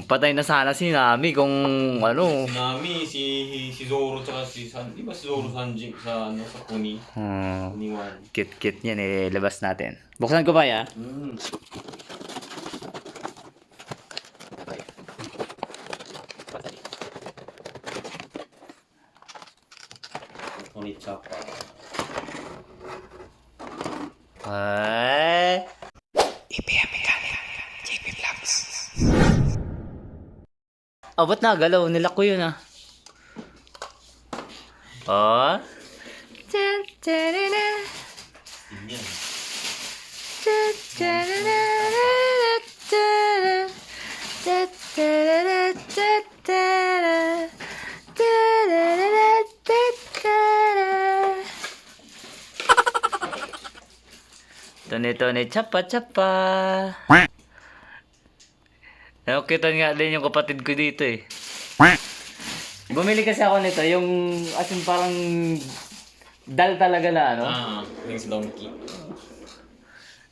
Patay na sana si Nami kung ano. Si Nami, si Zoro, tsaka si San... Di ba si Zoro Sanji sa, ano, sa Kuni? Kuni 1. Cute niyan eh. Labas natin. Buksan ko ba ya? Kuni Choppa. Ay. IPM kami. JP Vlogs. Oh, ba't nagalaw? Nila ko yun ah. Oh. Yan. Tone, chapa. Nakita nga din yung kapatid ko dito eh. Bumili kasi ako nito, yung as in parang dal talaga na ano. Yung sa donkey.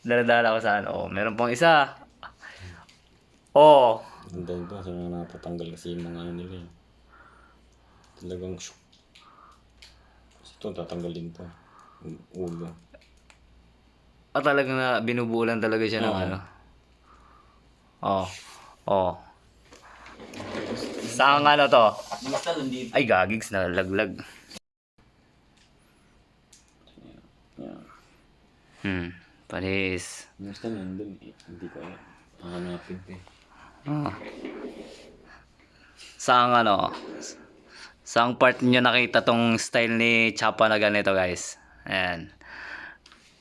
Dala-dala ko sa ano. Oh, meron pang isa. Oh. Ganda ito, kasi natatanggal kasi yung mga ano nila eh. Talagang shook. Kasi ito, tatanggalin to. Yung ulo. Talagang na binubulan talaga siya ng ano. Oh. Saan ano to? Basta nandito. Ay, gagigs na laglag. Panis. Basta nandun eh. Hindi ko alam. Hanapin ko eh. Saan ano? Saan part niyo nakita tong style ni Chapa na ganito, guys? Ayan.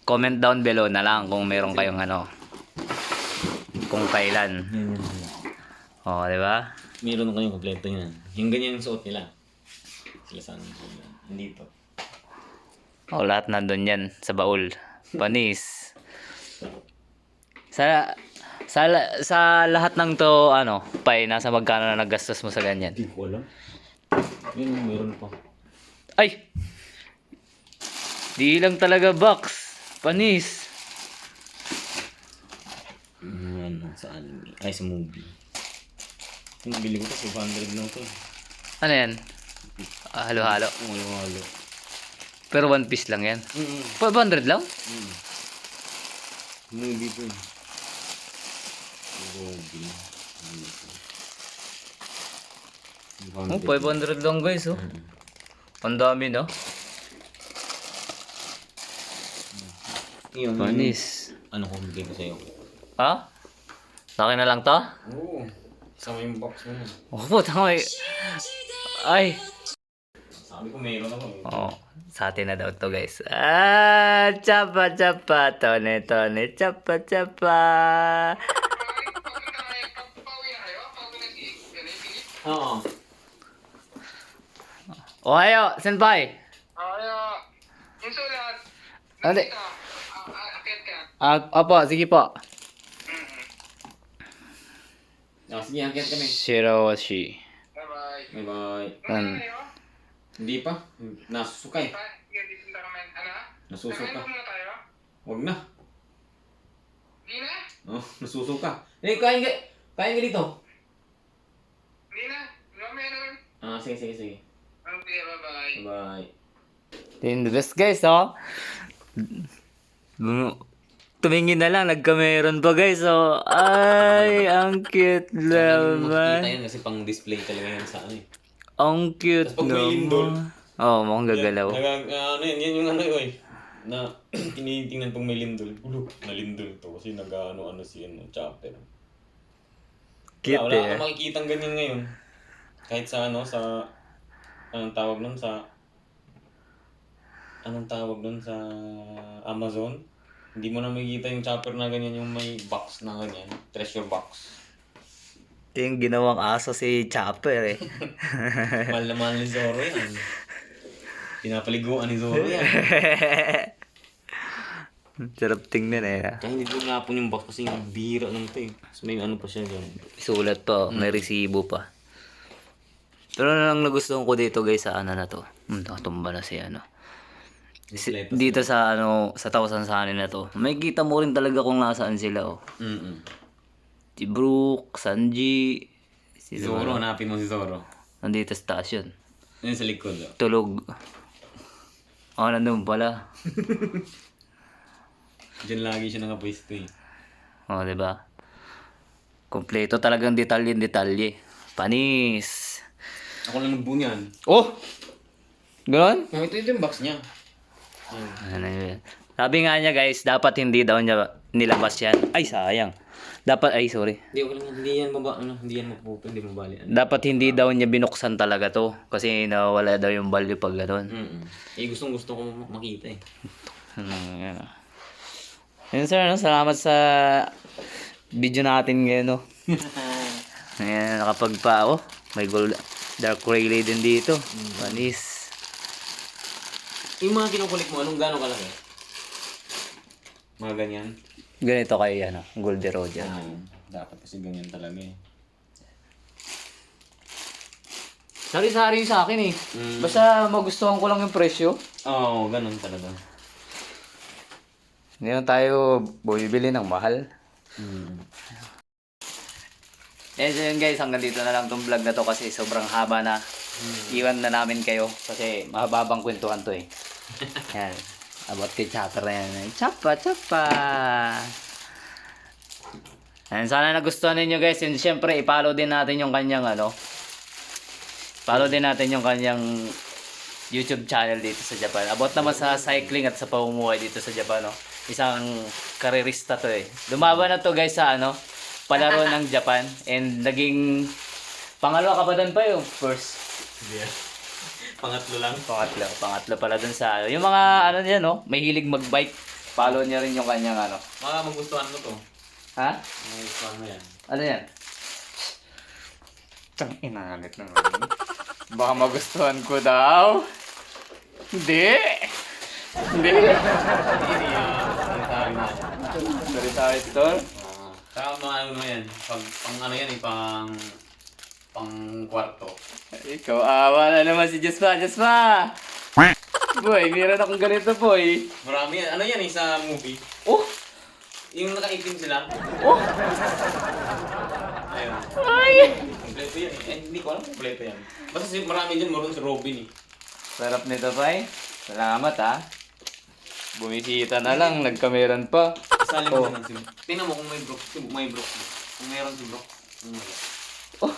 Comment down below na lang kung meron kayong ano. Kung kailan. Oh, di ba? Meron kayong kompleto yan. Yung ganyan yung suot nila. Sila saan nandito. Oh, lahat nandun yan sa baul. Panis. Sa lahat ng to, ano, pay, nasa magkano na naggastos mo sa ganyan? Hindi ko alam. Yun, meron pa. Ay! Di lang talaga box. Panis. Ano, sa anime. Ay, sa movie. Yung bili ko to, 500 lang to. Ano yan? Halo-halo. Halo-halo. Pero one piece lang yan. 500 lang? Movie to. Movie. Oh, 500 lang guys, oh. Ang dami, no? Yun, Panis. ano kung bigay ko sa'yo? Ha? Sa akin na lang to? Oo. Sama yung box mo. Oh, puta may... Ay! Sabi ko meron ako. Oh, sa atin na daw to guys. Chapa. Tone. Chapa. Oo. Ohayo, senpai! Yung sulat. Ano? Akit ka. Opo, sige po. Sige, hanggang kami. Shirawashi. Bye-bye. Bye-bye. Hindi pa. Nasusukay. Sige, dito na kami. Ano? Nasusuka. Kakain po muna tayo? Huwag na. Hindi na? Oh, nasusuka. Kain ka dito. Hindi na. Mamaya na rin. Sige. Okay, bye-bye. Bye. In the best guys, oh. Tumingin na lang, nagkameron pa guys, oh. Ay, ang cute Makikita naman. yan kasi pang display talaga yan sa ano eh. Ang cute Tapos pag may lindol. naman. Oh, mukhang gagalaw. Ano yan yung ano yun. Na tinitingnan pag may lindol. Ulo, nalindol to kasi nag-ano si chopper. Cute Wala eh. kang makikitang ganyan ngayon. Kahit sa anong tawag nun sa Amazon. Hindi mo na makikita yung chopper na ganyan, yung may box na ganyan. Treasure box. Ito yung ginawang aso si Chopper eh. Mahal na mahal ni Zoro yan. Pinapaliguan ni Zoro yan. Sarap tingnan eh. Kaya hindi ko napon yung box kasi yung bira lang ito eh. So may ano pa siya dyan. Sulat pa, may resibo pa. Pero na lang nagustuhan ko dito guys sa ano na to. Nakatumba na si ano. Dito sa ano, sa Thousand Sunny na to. May kita mo rin talaga kung nasaan sila oh. Si Brook, Sanji, Si Zoro, hanapin mo si Zoro. Nandito sa taas yun. Yun sa likod. Oh. Tulog. Nandun pala. Diyan lagi siya nakapwesto eh. Diba? Kompleto talagang detalye. Panis. Ako lang nagbuo niyan. Oh! Ganon? Ito yung box niya. Ano yun? Sabi nga niya guys, dapat hindi daw niya nilabas yan. Ay, sayang. Sorry. Hindi, okay lang. Hindi yan hindi yan mapupunta, hindi mabali. Dapat hindi daw niya binuksan talaga to. Kasi nawala daw yung value pag gano'n. Gustong gusto ko makita eh. Yan. Yun sir, salamat sa video natin ngayon. No? Ayan, may gold, dark Rayleigh din dito. Panis. Yung mga kinukulik mo, gano'ng kalaki? Mga ganyan? Ganito kayo Gold Roger. Dapat kasi ganyan talaga eh. Sari-sari yung sa akin eh. Basta magustuhan ko lang yung presyo. Oo, ganun talaga. Hindi na tayo bumibili ng mahal. So yun guys, hanggang dito na lang tong vlog na to kasi sobrang haba na. Iwan na namin kayo kasi mahababang kwentuhan to eh. Yan. About kay Chopper na yan. Chapa. And sana nagustuhan ninyo guys. And syempre, i-follow din natin yung kanyang follow din natin yung kanyang YouTube channel dito sa Japan. About naman sa cycling at sa pamumuhay dito sa Japan. No? Isang karerista to eh. Lumaban na to guys sa palaro ng Japan. And naging pangalawa ka ba doon pa yung first? Yeah. Pangatlo lang. Pangatlo pala dun sa yung mga niya may hilig magbike. Follow niya rin yung kanyang Mga magustuhan mo to. Ha? Magustuhan mo yan. Ano yan? Tang inalit naman. Baka magustuhan ko daw. Hindi. Sorry store. Tama yan. Pang yan eh, pang kwarto. Ikaw, awa na naman si Jaspa. Boy, meron akong ganito, boy. Marami yan. Ano yan eh, sa movie? Oh! Yung nakaitim sila. Oh! Ayun. Ay! Kompleto yan eh. Hindi ko alam kompleto yan. Basta marami dyan, marunong si Robin eh. Sarap nito, bay. Salamat, ha. Bumisita na lang, nagkameran pa. Isali mo na lang si Brook. Tingnan mo kung may Brook. May Brook. Kung meron si Brook. Oh!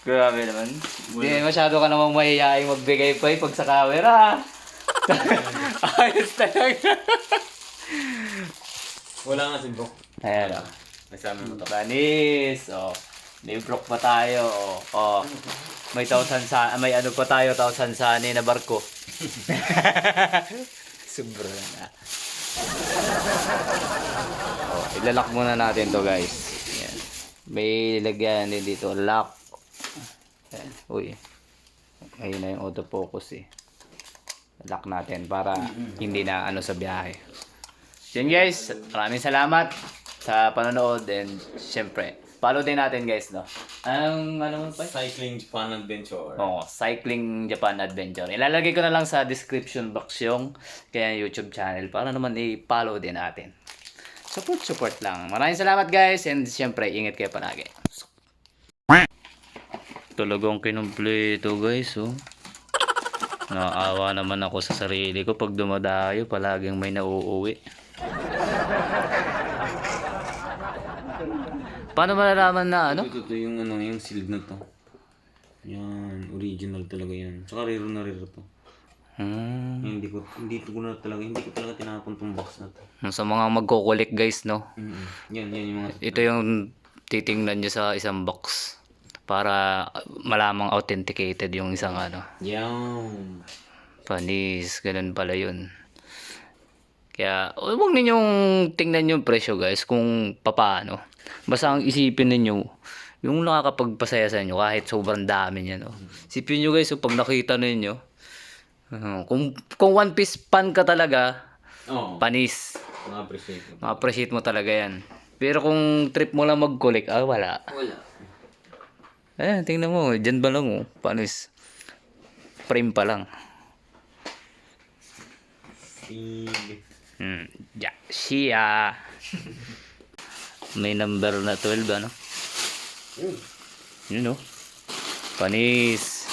Grabe naman. Hindi masyado ka namang mahihaing magbigay pa pag sa camera. Ayos talaga. Wala nga si Brook. Ayan o. Nasama mo to. Banis. May Brook pa tayo. May may ano pa tayo, 1,000 sani na barko. Sobra na. Ilalak muna natin to guys. Ayan. May lagyan din dito. Lock. Ayan. Uy. Ayun na yung autofocus eh. Lock natin para hindi na sa biyahe. So yun guys, maraming salamat sa panonood and syempre, follow din natin guys, no? Ano pa? Cycling Japan Adventure. Cycling Japan Adventure. Ilalagay ko na lang sa description box yung kaya YouTube channel para naman i-follow din natin. Support lang. Maraming salamat guys and syempre, ingat kayo palagi. Talagang kinumpleto guys, Naawa naman ako sa sarili ko pag dumadayo, palaging may nauuwi. Paano malalaman na Ito yung yung sealed na to. Yan, original talaga yan. Tsaka rare na rare to. Hindi ko talaga tinapon tong box na to. Sa mga magko-collect guys, no? Yan yung mga... Ito yung titingnan nyo sa isang box para malamang authenticated yung isang Yan. panis, ganun pala yun. Kaya huwag ninyong tingnan yung presyo guys kung papaano. Basta ang isipin ninyo yung nakakapagpasaya sa inyo kahit sobrang dami niya, no? Isipin nyo guys, pag nakita ninyo kung one piece fan ka talaga, panis. Ma-appreciate mo talaga yan. Pero kung trip mo lang mag-collect, wala. Tingnan mo, dyan ba lang panis. Frame pa lang. Siya. May number na 12, Yun oh. Panis.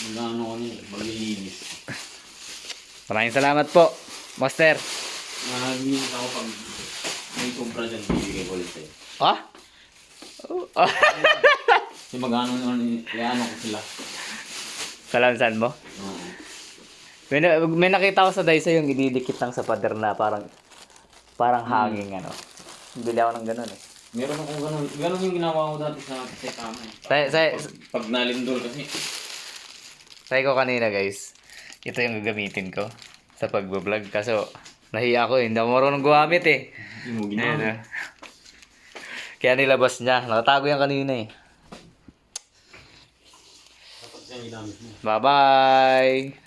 Mag-ano ko nila, maglilinis. Maraming salamat po, Master. Maglilinis ako pag may sobra dyan, bibigay ko ulit sa'yo. Ah? Oh, ah. Kasi mag-ano ko sila. Kalansan mo? Oo. May nakita ko sa Daiso yung ididikit lang sa pader na parang hanging ano. Bili ako ng ganun eh. Meron akong ganun. Ganun yung ginawa ko dati sa kama eh. Pag nalindol kasi. Sabi ko kanina guys, ito yung gagamitin ko sa pagbablog. Kaso, nahiya ako eh. Hindi ako marunong gumamit eh. Hindi mo Ayan, ginamit. ah. Kaya nilabas niya. Nakatago yan kanina eh. Dapat siya ginamit mo. Bye-bye!